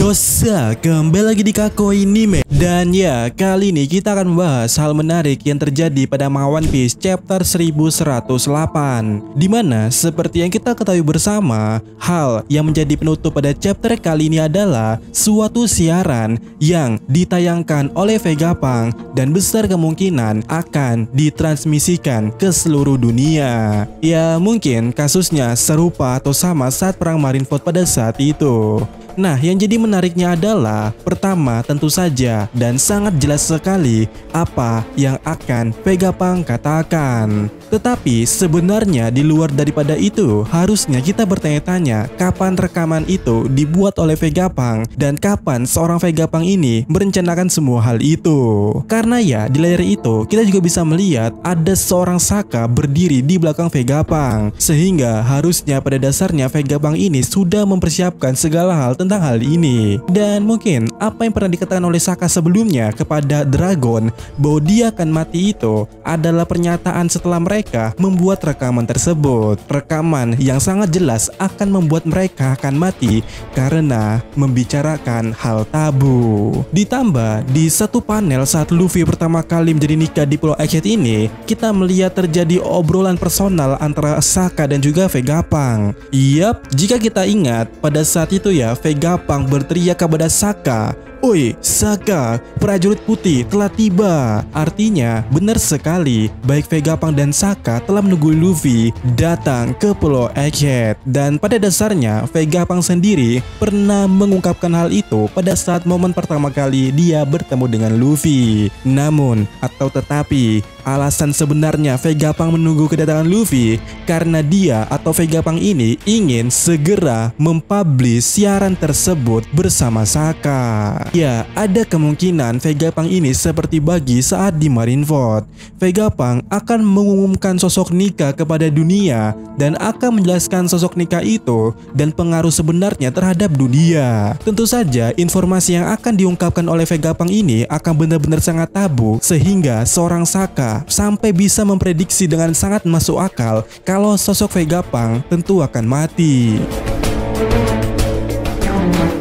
Yosa, kembali lagi di Kakoi Anime. Dan ya, kali ini kita akan membahas hal menarik yang terjadi pada manga One Piece chapter 1108, dimana seperti yang kita ketahui bersama, hal yang menjadi penutup pada chapter kali ini adalah suatu siaran yang ditayangkan oleh Vegapunk dan besar kemungkinan akan ditransmisikan ke seluruh dunia. Ya, mungkin kasusnya serupa atau sama saat perang Marineford pada saat itu. Nah, yang jadi menariknya adalah pertama tentu saja dan sangat jelas sekali apa yang akan Vegapunk katakan. Tetapi sebenarnya di luar daripada itu, harusnya kita bertanya-tanya kapan rekaman itu dibuat oleh Vegapunk dan kapan seorang Vegapunk ini merencanakan semua hal itu. Karena ya di layar itu kita juga bisa melihat ada seorang Saka berdiri di belakang Vegapunk, sehingga harusnya pada dasarnya Vegapunk ini sudah mempersiapkan segala hal tentang hal ini. Dan mungkin apa yang pernah dikatakan oleh Saka sebelumnya kepada Dragon bahwa dia akan mati itu adalah pernyataan setelah mereka membuat rekaman tersebut. Rekaman yang sangat jelas akan membuat mereka akan mati karena membicarakan hal tabu. Ditambah di satu panel saat Luffy pertama kali menjadi nikah di Pulau Egghead ini, kita melihat terjadi obrolan personal antara Saka dan juga Vegapunk. Yap, jika kita ingat pada saat itu ya, Vegapunk berteriak kepada Saka, "Oi, Saka, prajurit putih telah tiba." Artinya, benar sekali, baik Vegapunk dan Saka telah menunggu Luffy datang ke Pulau Egghead. Dan pada dasarnya, Vegapunk sendiri pernah mengungkapkan hal itu pada saat momen pertama kali dia bertemu dengan Luffy. Namun, atau tetapi, alasan sebenarnya Vegapunk menunggu kedatangan Luffy karena dia atau Vegapunk ini ingin segera mempublish siaran tersebut bersama Saka. Ya, ada kemungkinan Vegapunk ini seperti Buggy saat di Marineford. Vegapunk akan mengumumkan sosok Nika kepada dunia dan akan menjelaskan sosok Nika itu dan pengaruh sebenarnya terhadap dunia. Tentu saja informasi yang akan diungkapkan oleh Vegapunk ini akan benar-benar sangat tabu, sehingga seorang Saka sampai bisa memprediksi dengan sangat masuk akal kalau sosok Vegapunk tentu akan mati.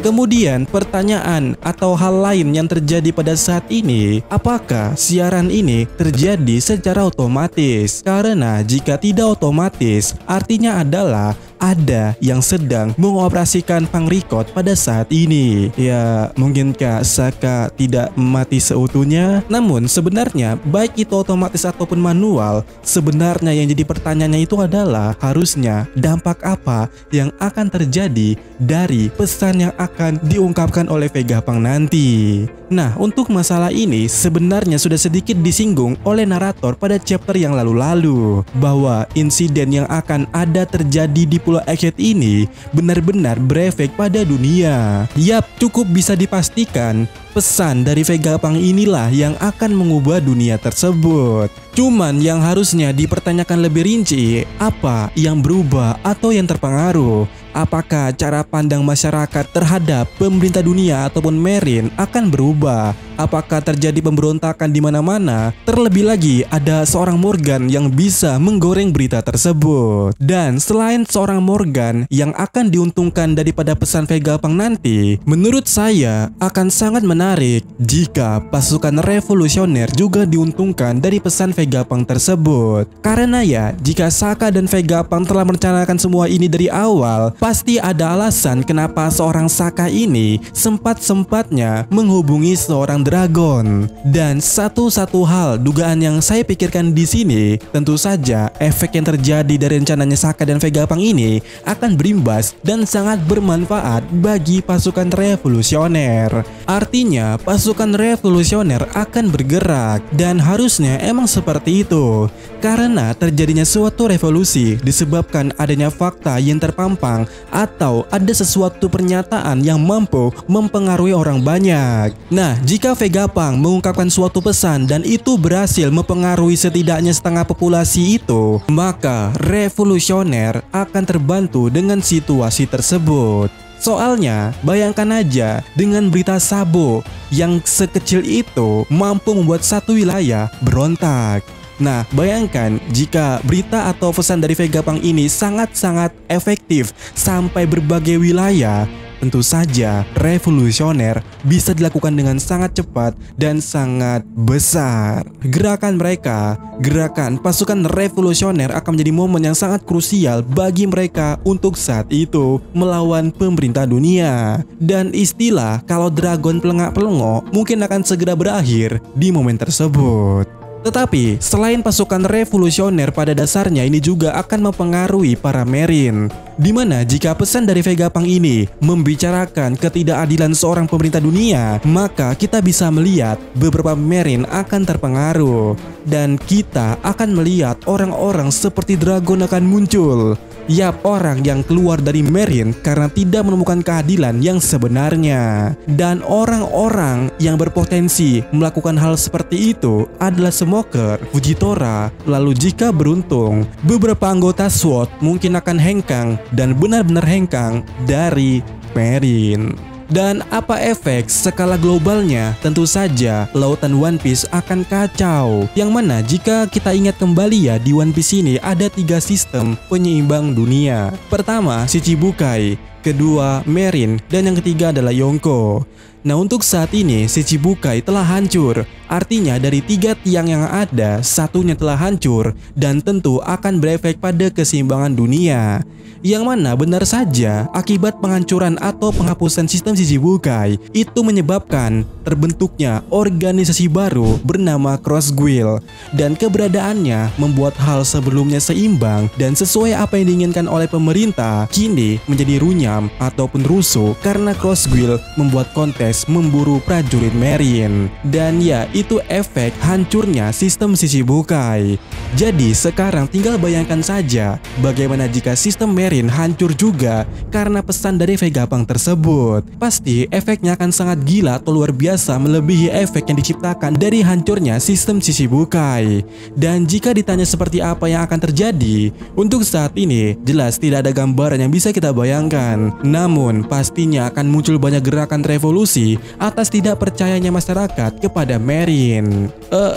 Kemudian pertanyaan atau hal lain yang terjadi pada saat ini, apakah siaran ini terjadi secara otomatis? Karena jika tidak otomatis, artinya adalah ada yang sedang mengoperasikan pangrekod pada saat ini. Ya, mungkinkah Saka tidak mati seutuhnya? Namun sebenarnya baik itu otomatis ataupun manual, sebenarnya yang jadi pertanyaannya itu adalah harusnya dampak apa yang akan terjadi dari pesan yang akan diungkapkan oleh Vegapunk nanti. Nah, untuk masalah ini sebenarnya sudah sedikit disinggung oleh narator pada chapter yang lalu-lalu, bahwa insiden yang akan ada terjadi di Pulau Egghead ini benar-benar berefek pada dunia. Yap, cukup bisa dipastikan pesan dari Vegapunk inilah yang akan mengubah dunia tersebut. Cuman yang harusnya dipertanyakan lebih rinci, apa yang berubah atau yang terpengaruh? Apakah cara pandang masyarakat terhadap pemerintah dunia ataupun Marine akan berubah? Apakah terjadi pemberontakan di mana-mana? Terlebih lagi ada seorang Morgan yang bisa menggoreng berita tersebut. Dan selain seorang Morgan yang akan diuntungkan daripada pesan Vegapunk nanti, menurut saya akan sangat menarik jika pasukan revolusioner juga diuntungkan dari pesan Vegapunk tersebut. Karena ya, jika Saka dan Vegapunk telah merencanakan semua ini dari awal, pasti ada alasan kenapa seorang Saka ini sempat-sempatnya menghubungi seorang Dragon. Dan satu-satu hal dugaan yang saya pikirkan di sini, tentu saja efek yang terjadi dari rencananya Saka dan Vegapunk ini akan berimbas dan sangat bermanfaat bagi pasukan revolusioner. Artinya pasukan revolusioner akan bergerak, dan harusnya emang seperti itu. Karena terjadinya suatu revolusi disebabkan adanya fakta yang terpampang atau ada sesuatu pernyataan yang mampu mempengaruhi orang banyak. Nah, jika Vegapunk mengungkapkan suatu pesan dan itu berhasil mempengaruhi setidaknya setengah populasi itu, maka revolusioner akan terbantu dengan situasi tersebut. Soalnya, bayangkan aja dengan berita Sabo yang sekecil itu mampu membuat satu wilayah berontak. Nah, bayangkan jika berita atau pesan dari Vegapunk ini sangat-sangat efektif sampai berbagai wilayah, tentu saja revolusioner, bisa dilakukan dengan sangat cepat dan sangat besar. Gerakan mereka, gerakan pasukan revolusioner akan menjadi momen yang sangat krusial bagi mereka untuk saat itu melawan pemerintah dunia. Dan istilah kalau dragon pelengak-pelongok mungkin akan segera berakhir di momen tersebut. Tetapi selain pasukan revolusioner, pada dasarnya ini juga akan mempengaruhi para Marine, dimana jika pesan dari Vegapunk ini membicarakan ketidakadilan seorang pemerintah dunia, maka kita bisa melihat beberapa Marine akan terpengaruh, dan kita akan melihat orang-orang seperti Dragon akan muncul. Yap, orang yang keluar dari Marine karena tidak menemukan keadilan yang sebenarnya. Dan orang-orang yang berpotensi melakukan hal seperti itu adalah Smoker, Fujitora. Lalu jika beruntung, beberapa anggota SWOT mungkin akan hengkang dan benar-benar hengkang dari Marine. Dan apa efek skala globalnya? Tentu saja lautan One Piece akan kacau. Yang mana jika kita ingat kembali ya, di One Piece ini ada 3 sistem penyeimbang dunia. Pertama Shichibukai, kedua Marine, dan yang ketiga adalah Yonko. Nah, untuk saat ini Shichibukai telah hancur. Artinya dari 3 tiang yang ada, satunya telah hancur dan tentu akan berefek pada keseimbangan dunia. Yang mana benar saja akibat penghancuran atau penghapusan sistem Shichibukai itu menyebabkan terbentuknya organisasi baru bernama Cross Guild, dan keberadaannya membuat hal sebelumnya seimbang dan sesuai apa yang diinginkan oleh pemerintah kini menjadi runyam ataupun rusuh karena Cross Guild membuat kontes memburu prajurit Marine. Dan ya, itu efek hancurnya sistem Shichibukai. Jadi sekarang tinggal bayangkan saja bagaimana jika sistem Marine hancur juga karena pesan dari Vegapunk tersebut. Pasti efeknya akan sangat gila atau luar biasa melebihi efek yang diciptakan dari hancurnya sistem Shichibukai. Dan jika ditanya seperti apa yang akan terjadi, untuk saat ini jelas tidak ada gambaran yang bisa kita bayangkan. Namun pastinya akan muncul banyak gerakan revolusi atas tidak percayanya masyarakat kepada Marine.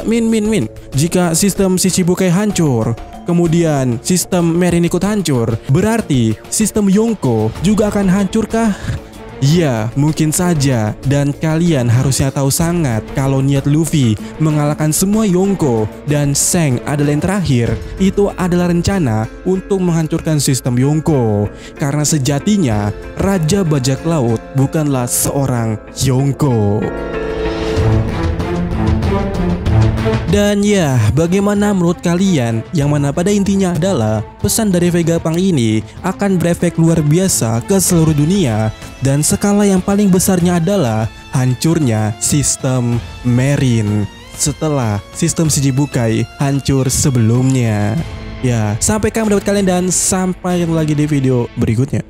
Min, jika sistem Shichibukai hancur, kemudian sistem Marine ikut hancur, berarti sistem Yonko juga akan hancur kah? Ya, mungkin saja. Dan kalian harusnya tahu sangat kalau niat Luffy mengalahkan semua Yonko dan Shanks adalah yang terakhir, itu adalah rencana untuk menghancurkan sistem Yonko. Karena sejatinya Raja Bajak Laut bukanlah seorang Yonko. Dan ya, bagaimana menurut kalian? Yang mana pada intinya adalah pesan dari Vegapunk ini akan berefek luar biasa ke seluruh dunia, dan skala yang paling besarnya adalah hancurnya sistem Marine setelah sistem Shichibukai hancur sebelumnya. Ya, sampai kapan mendapat kalian dan sampai ketemu lagi di video berikutnya.